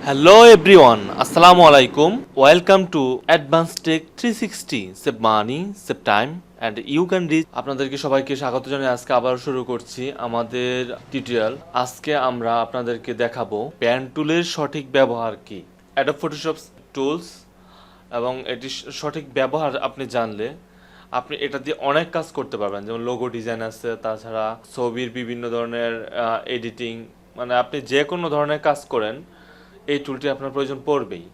Hello everyone, Assalamu alaikum. Welcome to Advanced Tech 360. Save money, save time and you can reach. আপনাদেরকে সবাইকে স্বাগত জানাই। আজকে আবার শুরু করছি আমাদের টিউটোরিয়াল। আজকে আমরা আপনাদেরকে দেখাবো প্যান টুলের সঠিক ব্যবহার কি। Adobe Photoshop টুলস এবং এটি সঠিক ব্যবহার আপনি জানলে আপনি এটা দিয়ে অনেক কাজ করতে পারবেন, যেমন লোগো ডিজাইন আছে, তাছাড়া ছবির বিভিন্ন ধরনের এডিটিং, মানে আপনি যে কোনো ধরনের কাজ করেন এই টুলটি আপনার প্রয়োজন পড়বেই।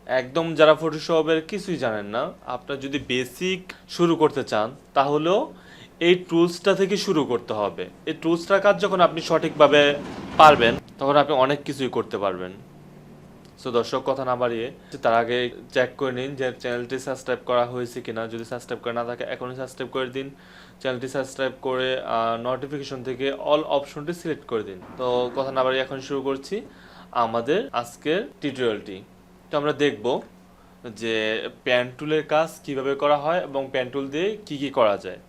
একদম যারা ফটোশপের কিছুই জানেন না, আপনার যদি বেসিক শুরু করতে চান তাহলেও এই টুলসটা থেকে শুরু করতে হবে। এই টুলসটার কাজ যখন আপনি সঠিকভাবে পারবেন তখন আপনি অনেক কিছুই করতে পারবেন। সো দর্শক, কথা না বাড়িয়ে তার আগে চেক করে নিন যে চ্যানেলটি সাবস্ক্রাইব করা হয়েছে কিনা। যদি সাবস্ক্রাইব করে না থাকে এখনই সাবস্ক্রাইব করে দিন। চ্যানেলটি সাবস্ক্রাইব করে নোটিফিকেশন থেকে অল অপশনটি সিলেক্ট করে দিন। তো কথা না বাড়িয়ে এখন শুরু করছি আমাদের আজকের টিউটোরিয়ালটি। তো আমরা দেখব যে প্যান টুলের কাজ কিভাবে করা হয় এবং প্যান টুল দিয়ে কি কি করা যায়।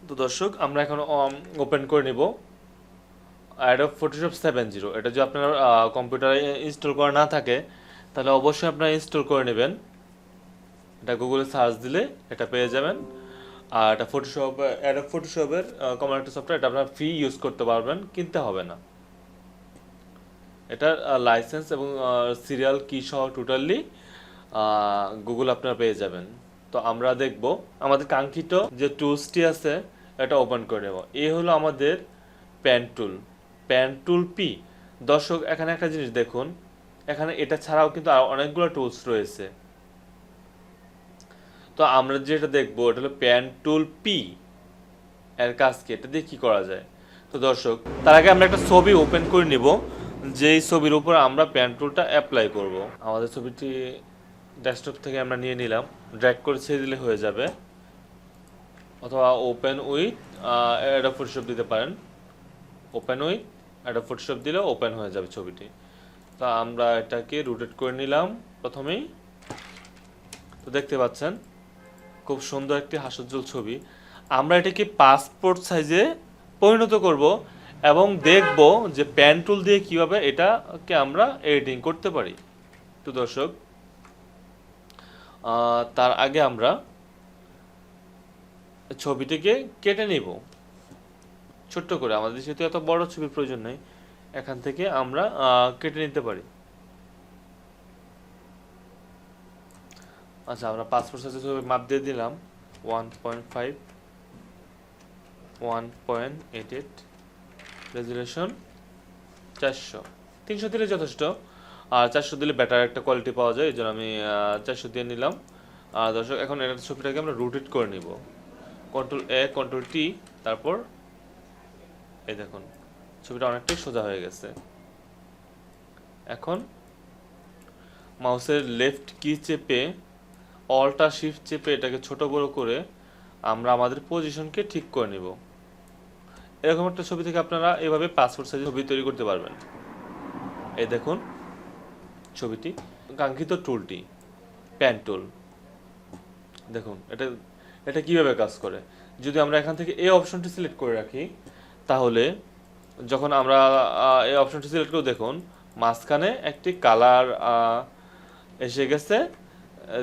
তো দর্শক, আমরা এখন ওপেন করে নিব Adobe Photoshop 7.0। এটা যদি আপনার কম্পিউটারে ইনস্টল করা না থাকে তাহলে অবশ্যই আপনারা ইনস্টল করে নেবেন। এটা গুগলে সার্চ দিলে এটা পেয়ে যাবেন। আর এটা Adobe Photoshopের কমন একটা সফটওয়্যার। এটা আপনারা ফ্রি ইউজ করতে পারবেন, কিনতে হবে না। এটার লাইসেন্স এবং সিরিয়াল কি সহ টোটালি গুগল আপনারা পেয়ে যাবেন। তো আমরা দেখব আমাদের কাঙ্ক্ষিত যে টুলসটি আছে এটা ওপেন করে নেব। এই হলো আমাদের প্যান টুল পি। দর্শক, এখানে একটা জিনিস দেখুন, এখানে এটা ছাড়াও কিন্তু আরো অনেকগুলো টুলস রয়েছে। তো আমরা যেটা দেখবো এটা হলো প্যান টুল পি এর কাজ কি, এটা দিয়ে কি করা যায়। তো দর্শক, তার আগে আমরা একটা ছবি ওপেন করে নিব, যেই ছবির উপর আমরা প্যান টুলটা অ্যাপ্লাই করব। আমাদের ছবিটি ডেস্কটপ থেকে আমরা নিয়ে নিলাম, ড্র্যাগ করে ছেড়ে দিলে হয়ে যাবে, অথবা ওপেন উইথ অ্যাডোব ফটোশপ দিতে পারেন। ওপেন উইথ অ্যাডোব ফটোশপ দিলে ওপেন হয়ে যাবে ছবিটি। তো আমরা এটাকে রোটেট করে নিলাম প্রথমেই। তো দেখতে পাচ্ছেন খুব সুন্দর একটি হাস্যোজ্জ্বল ছবি। আমরা এটাকে পাসপোর্ট সাইজে পরিণত করব এবং দেখব যে প্যান টুল দিয়ে কিভাবে এটাকে আমরা এডিটিং করতে পারি। তো দর্শক, তার আগে আমরা ছবিটিকে কেটে নিব ছোট্ট করে। আমাদের যেহেতু এত বড় ছবির প্রয়োজন নেই, এখান থেকে আমরা কেটে নিতে পারি। আচ্ছা, আমরা পাসপোর্ট সাইজের ছবি মাপ দিয়ে দিলাম 1.5 1.88 রেজুলেশন 400। 300 দিলে যথেষ্ট, আর 400 দিলে বেটার একটা কোয়ালিটি পাওয়া যায়, এই জন্য আমি 400 দিয়ে নিলাম। আর দর্শক, এখন এর ছবিটাকে আমরা রোটেট করে নিব, কন্ট্রোল এ কন্ট্রোল টি, তারপর এই দেখুন ছবিটা অনেকটাই সোজা হয়ে গেছে। এখন মাউসের লেফট কি চেপে অল্টা শিফট চেপে এটাকে ছোট বড় করে আমরা আমাদের পজিশনকে ঠিক করে নিব। এরকম একটা ছবি থেকে আপনারা এভাবে পাসপোর্ট সাইজের ছবি তৈরি করতে পারবেন। এই দেখুন ছবিটি, কাঙ্ক্ষিত টুলটি প্যান টুল। দেখুন এটা এটা কিভাবে কাজ করে। যদি আমরা এখান থেকে এই অপশনটি সিলেক্ট করে রাখি, তাহলে যখন আমরা এই অপশনটি সিলেক্ট করে দেখুন মাঝখানে একটি কালার এসে গেছে,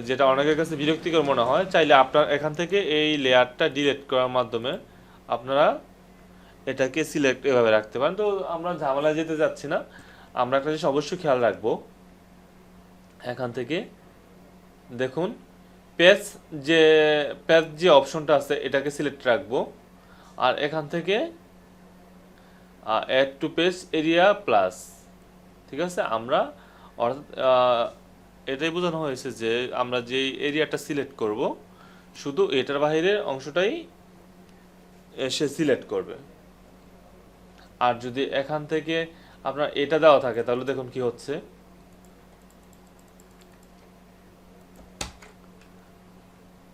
যেটা অনেকের কাছে বিরক্তিকর মনে হয়। চাইলে আপনার এখান থেকে এই লেয়ারটা ডিলিট করার মাধ্যমে আপনারা এটাকে সিলেক্ট এভাবে রাখতে পারেন। তো আমরা ঝামেলায় যেতে যাচ্ছি না। আমরা একটা জিনিস অবশ্যই খেয়াল রাখবো, এখান থেকে দেখুন পেজ যে অপশনটা আছে এটাকে সিলেক্ট রাখবো, আর এখান থেকে add to page area plus, ঠিক আছে। আমরা অর্থাৎ এটাই বোঝানো হয়েছে যে আমরা যেই এরিয়াটা সিলেক্ট করব শুধু এটার বাইরের অংশটাই সে সিলেক্ট করবে। আর যদি এখান থেকে আপনার এটা দেওয়া থাকে তাহলে দেখুন কি হচ্ছে।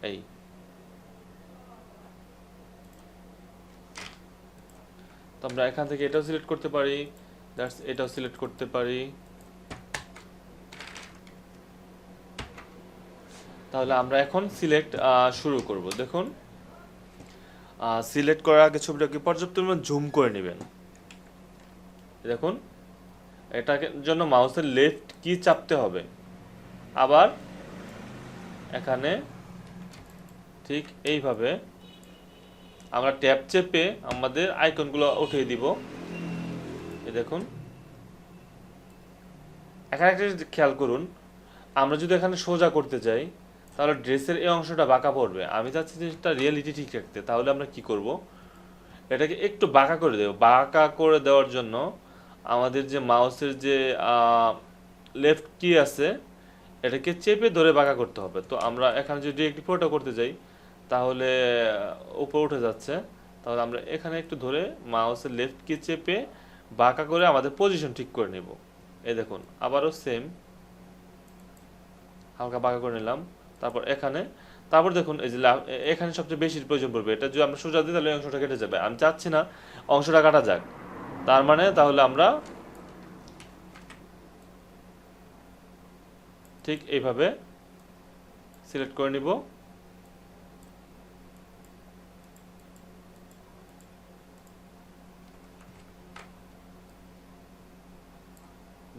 এই তো আমরা এখান থেকে এটাও সিলেক্ট করতে পারি, এটাও সিলেক্ট করতে পারি। তাহলে আমরা এখন সিলেক্ট শুরু করব। দেখুন সিলেক্ট করার আগে ছবিটাকে পর্যাপ্ত পরিমাণ জুম করে নেবেন। দেখুন এটার জন্য মাউসের লেফট কি চাপতে হবে, আবার এখানে ঠিক এইভাবে আমরা ট্যাব চেপে আমাদের আইকনগুলো উঠিয়ে দিব। এই দেখুন, এখানে একটা জিনিস খেয়াল করুন, আমরা যদি এখানে সোজা করতে যাই তাহলে ড্রেসের এই অংশটা বাঁকা পড়বে। আমি চাচ্ছি জিনিসটা রিয়েলিটি ঠিক রাখতে, তাহলে আমরা কি করব, এটাকে একটু বাঁকা করে দেব। বাঁকা করে দেওয়ার জন্য আমাদের যে মাউসের যে লেফট কি আছে এটাকে চেপে ধরে বাঁকা করতে হবে। তো আমরা এখানে যদি একটি ফটো করতে যাই তাহলে উপরে উঠে যাচ্ছে, তাহলে আমরা এখানে একটু ধরে মাউসের লেফট কি চেপে বাঁকা করে আমাদের পজিশন ঠিক করে নেব। এই দেখুন, আবারও সেম হালকা বাঁকা করে নিলাম। তারপর এখানে, তারপর দেখুন এই যে এখানে সবচেয়ে বেশি প্রয়োজন পড়বে, এটা যদি আমরা সোজা দিই তাহলে এই অংশটা কেটে যাবে। আমি চাচ্ছি না অংশটা কাটা যাক, তার মানে তাহলে আমরা ঠিক এইভাবে সিলেক্ট করে নিব।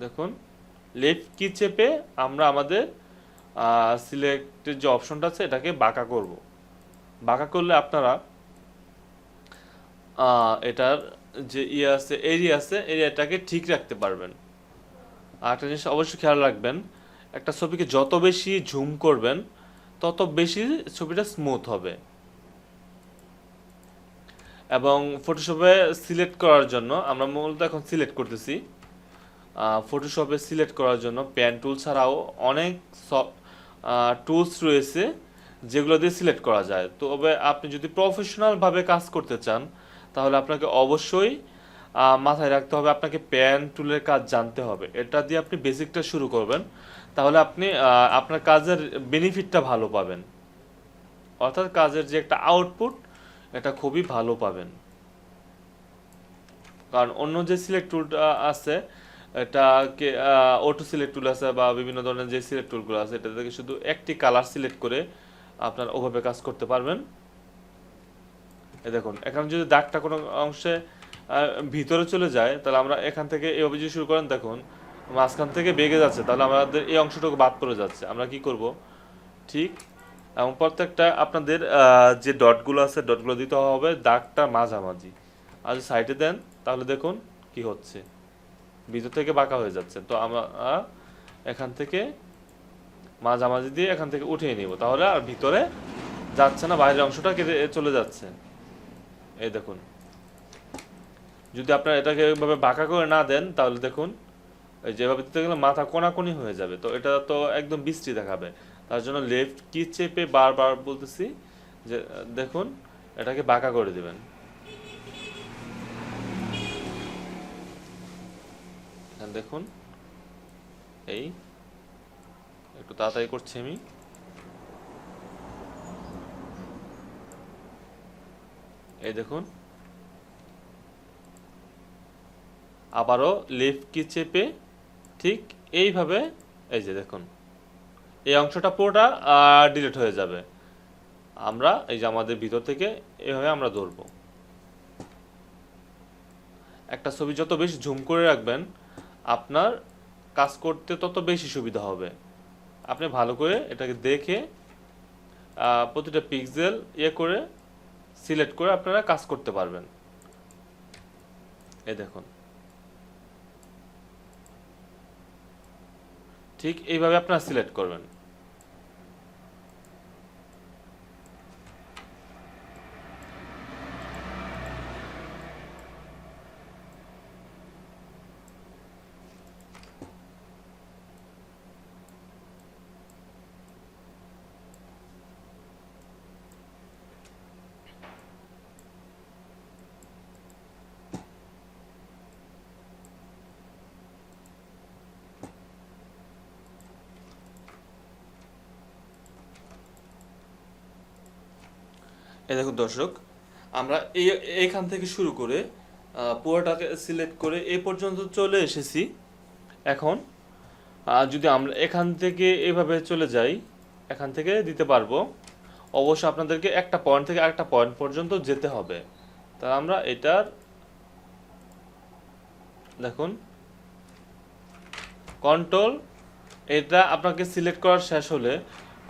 দেখুন, লেফট কি চেপে আমরা আমাদের সিলেক্টের যে অপশনটা আছে এটাকে বাঁকা করব। বাঁকা করলে আপনারা এটার যে আছে এরিয়া আছে এরিয়াটাকে ঠিক রাখতে পারবেন। আর একটা জিনিস অবশ্যই খেয়াল রাখবেন, একটা ছবিকে যত বেশি জুম করবেন তত বেশি ছবিটা স্মুথ হবে। এবং ফটোশপে সিলেক্ট করার জন্য আমরা মূলত এখন সিলেক্ট করতেছি। ফটোশপে সিলেক্ট করার জন্য পেন টুল ছাড়াও অনেক টুলস রয়েছে যেগুলো দিয়ে সিলেক্ট করা যায়। তবে আপনি যদি প্রফেশনালভাবে কাজ করতে চান তাহলে আপনাকে অবশ্যই মাথায় রাখতে হবে, আপনাকে পেন টুলের কাজ জানতে হবে। এটা দিয়ে আপনি বেসিকটা শুরু করবেন, তাহলে আপনি আপনার কাজের বেনিফিটটা ভালো পাবেন, অর্থাৎ কাজের যে একটা আউটপুট এটা খুবই ভালো পাবেন। কারণ অন্য যে সিলেক্ট টুলটা আছে এটাকে অটো সিলেক্ট টুল আছে বা বিভিন্ন ধরনের যে সিলেক্ট টুলগুলো আছে এটা থেকে শুধু একটি কালার সিলেক্ট করে আপনার ওভাবে কাজ করতে পারবেন। এই দেখুন, এখানে যদি দাগটা কোনো অংশে ভিতরে চলে যায় তাহলে আমরা এখান থেকে এইভাবে যদি শুরু করেন, দেখুন মাঝখান থেকে বেগে যাচ্ছে, তাহলে আমাদের এই অংশটুকু বাদ পড়ে যাচ্ছে। আমরা কি করব, ঠিক এবং প্রত্যেকটা আপনাদের যে ডটগুলো আছে ডটগুলো দিতে হবে দাগটা মাঝামাঝি। আর যদি সাইডে দেন তাহলে দেখুন কি হচ্ছে, ভিতর থেকে বাঁকা হয়ে যাচ্ছে। তো আমরা এখান থেকে মাঝামাঝি দিয়ে এখান থেকে উঠিয়ে নিব, তাহলে আর ভিতরে যাচ্ছে না, বাইরের অংশটা কেটে চলে যাচ্ছে। এই দেখুন, যদি আপনারা এটাকে এভাবে বাঁকা করে না দেন তাহলে দেখুন এই যেভাবে দিতে গেলে মাথা কোনাকুনি হয়ে যাবে, তো এটা তো একদম বিশ্রী দেখাবে। তার জন্য লেফট কি চেপে বারবার বলতেছি যে দেখুন এটাকে বাঁকা করে দিবেন। দেখুন, এই একটু তাড়াতাড়ি করছি আমি। এই দেখুন, আবারও লেফট কি চেপে ঠিক এইভাবে, এই যে দেখুন এই অংশটা পুরোটা ডিলিট হয়ে যাবে। আমরা এই যে আমাদের ভিতর থেকে এইভাবে আমরা ধরবো। একটা ছবি যত বেশি জুম করে রাখবেন আপনার কাজ করতে তত বেশি সুবিধা হবে। আপনি ভালো করে এটাকে দেখে প্রতিটা পিক্সেল করে সিলেক্ট করে আপনারা কাজ করতে পারবেন। এই দেখুন, ঠিক এইভাবে আপনারা সিলেক্ট করবেন। এই দেখুন দর্শক, আমরা এইখান থেকে শুরু করে পুরোটাকে সিলেক্ট করে এই পর্যন্ত চলে এসেছি। এখন যদি আমরা এখান থেকে এভাবে চলে যাই, এখান থেকে দিতে পারবো। অবশ্য আপনাদেরকে একটা পয়েন্ট থেকে আরেকটা পয়েন্ট পর্যন্ত যেতে হবে। তা আমরা এটার দেখুন কন্ট্রোল, এটা আপনাকে সিলেক্ট করার শেষ হলে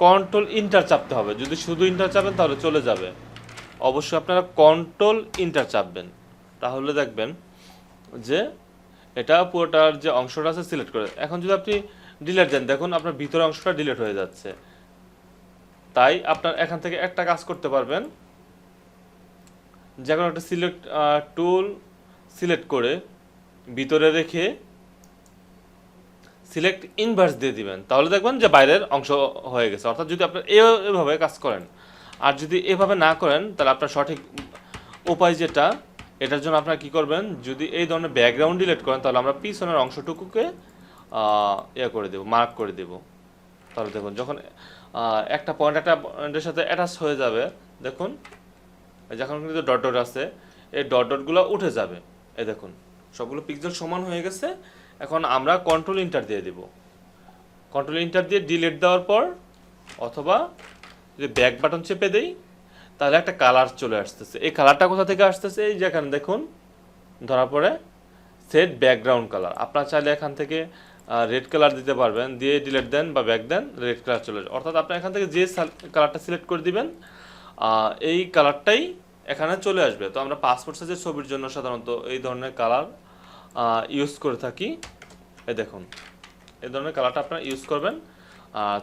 কন্ট্রোল ইন্টার চাপতে হবে। যদি শুধু ইন্টার চাপেন তাহলে চলে যাবে। অবশ্যই আপনারা কন্ট্রোল ইন্টার চাপবেন, তাহলে দেখবেন যে এটা পুরোটার যে অংশটা আছে সিলেক্ট করে। এখন যদি আপনি ডিলিট দেন, দেখুন আপনার ভিতরের অংশটা ডিলিট হয়ে যাচ্ছে। তাই আপনার এখান থেকে একটা কাজ করতে পারবেন, যে কোনো একটা সিলেক্ট টুল সিলেক্ট করে ভিতরে রেখে সিলেক্ট ইনভার্স দিয়ে দিবেন, তাহলে দেখবেন যে বাইরের অংশ হয়ে গেছে। অর্থাৎ যদি আপনি এভাবে কাজ করেন, আর যদি এভাবে না করেন তাহলে আপনার সঠিক উপায় যেটা, এটার জন্য আপনারা কি করবেন, যদি এই ধরনের ব্যাকগ্রাউন্ড ডিলিট করেন তাহলে আমরা পিছনের অংশটুকুকে করে দেব, মার্ক করে দেব। তাহলে দেখুন যখন একটা পয়েন্টের সাথে অ্যাটাচ হয়ে যাবে, দেখুন যখন কিন্তু ডট ডট আছে, এই ডট ডটগুলো উঠে যাবে। এই দেখুন সবগুলো পিক্সেল সমান হয়ে গেছে। এখন আমরা কন্ট্রোল ইন্টার দিয়ে দেব। কন্ট্রোল ইন্টার দিয়ে ডিলিট দেওয়ার পর অথবা যদি ব্যাক বাটন চেপে দেই তাহলে একটা কালার চলে আসতেছে। এই কালারটা কোথা থেকে আসতেছে, এই যে এখানে দেখুন ধরা পড়ে সেট ব্যাকগ্রাউন্ড কালার। আপনারা চাইলে এখান থেকে রেড কালার দিতে পারবেন, দিয়ে ডিলিট দেন বা ব্যাক দেন, রেড কালার চলে আসবে। অর্থাৎ আপনি এখান থেকে যে কালারটা সিলেক্ট করে দিবেন এই কালারটাই এখানে চলে আসবে। তো আমরা পাসপোর্ট সাইজের ছবির জন্য সাধারণত এই ধরনের কালার ইউজ করে থাকি। এই দেখুন এই ধরনের কালারটা আপনারা ইউজ করবেন।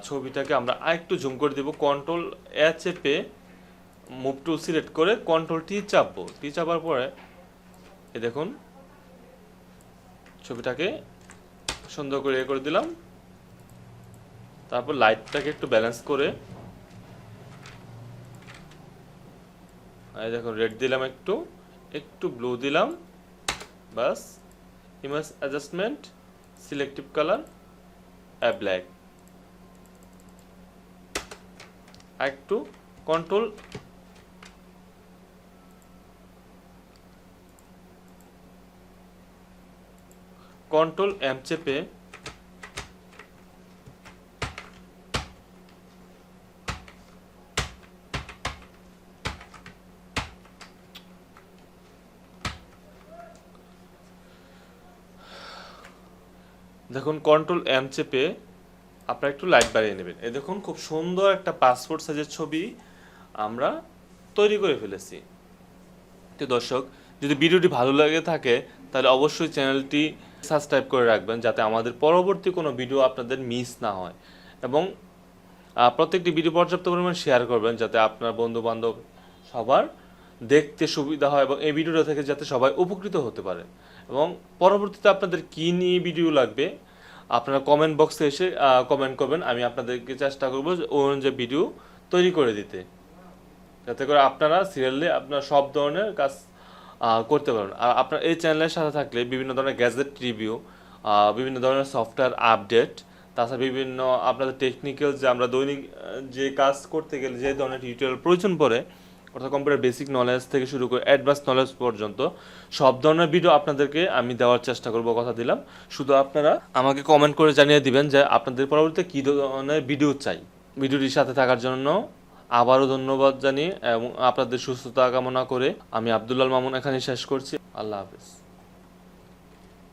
ছবিটাকে আমরা আরেকটু জুম করে দেব, কন্ট্রোল এ চেপে মুভ টু সিলেক্ট করে কন্ট্রোল টি চাপবো। টি চাপার পরে এই দেখুন ছবিটাকে সুন্দর করে করে দিলাম। তারপর লাইটটাকে একটু ব্যালেন্স করে এই দেখুন রেড দিলাম, একটু ব্লু দিলাম, বাস। Image adjustment, selective colour, black. একটু কন্ট্রোল এম চেপে দেখুন কন্ট্রোল এম চেপে আপনারা একটু লাইট বাড়িয়ে নেবেন। এই দেখুন খুব সুন্দর একটা পাসপোর্ট সাইজের ছবি আমরা তৈরি করে ফেলেছি। তো দর্শক, যদি ভিডিওটি ভালো লাগে থাকে তাহলে অবশ্যই চ্যানেলটি সাবস্ক্রাইব করে রাখবেন, যাতে আমাদের পরবর্তী কোনো ভিডিও আপনাদের মিস না হয়। এবং প্রত্যেকটি ভিডিও পর্যাপ্ত পরিমাণ শেয়ার করবেন, যাতে আপনার বন্ধুবান্ধব সবার দেখতে সুবিধা হয় এবং এই ভিডিওটা থেকে যাতে সবাই উপকৃত হতে পারে। এবং পরবর্তীতে আপনাদের কী নিয়ে ভিডিও লাগবে আপনারা কমেন্ট বক্সে এসে কমেন্ট করবেন, আমি আপনাদেরকে চেষ্টা করবো ওই অনুযায়ী ভিডিও তৈরি করে দিতে, যাতে করে আপনারা সিরিয়ালি আপনার সব ধরনের কাজ করতে পারবেন। আর আপনার এই চ্যানেলের সাথে থাকলে বিভিন্ন ধরনের গ্যাজেট রিভিউ, বিভিন্ন ধরনের সফটওয়্যার আপডেট, তাছাড়া বিভিন্ন আপনাদের টেকনিক্যাল যে আমরা দৈনিক যে কাজ করতে গেলে যে ধরনের টিউটোরিয়াল প্রয়োজন পড়ে, অর্থাৎ কম্পিউটার বেসিক নলেজ থেকে শুরু করে অ্যাডভান্স নলেজ পর্যন্ত সব ধরনের ভিডিও আপনাদেরকে আমি দেওয়ার চেষ্টা করব, কথা দিলাম। শুধু আপনারা আমাকে কমেন্ট করে জানিয়ে দিবেন যে আপনাদের পরবর্তীতে কী ধরনের ভিডিও চাই। ভিডিওটির সাথে থাকার জন্য আবারও ধন্যবাদ জানিয়ে এবং আপনাদের সুস্থতা কামনা করে আমি আব্দুল্লাহ মামুন এখানে শেষ করছি। আল্লাহ হাফেজ।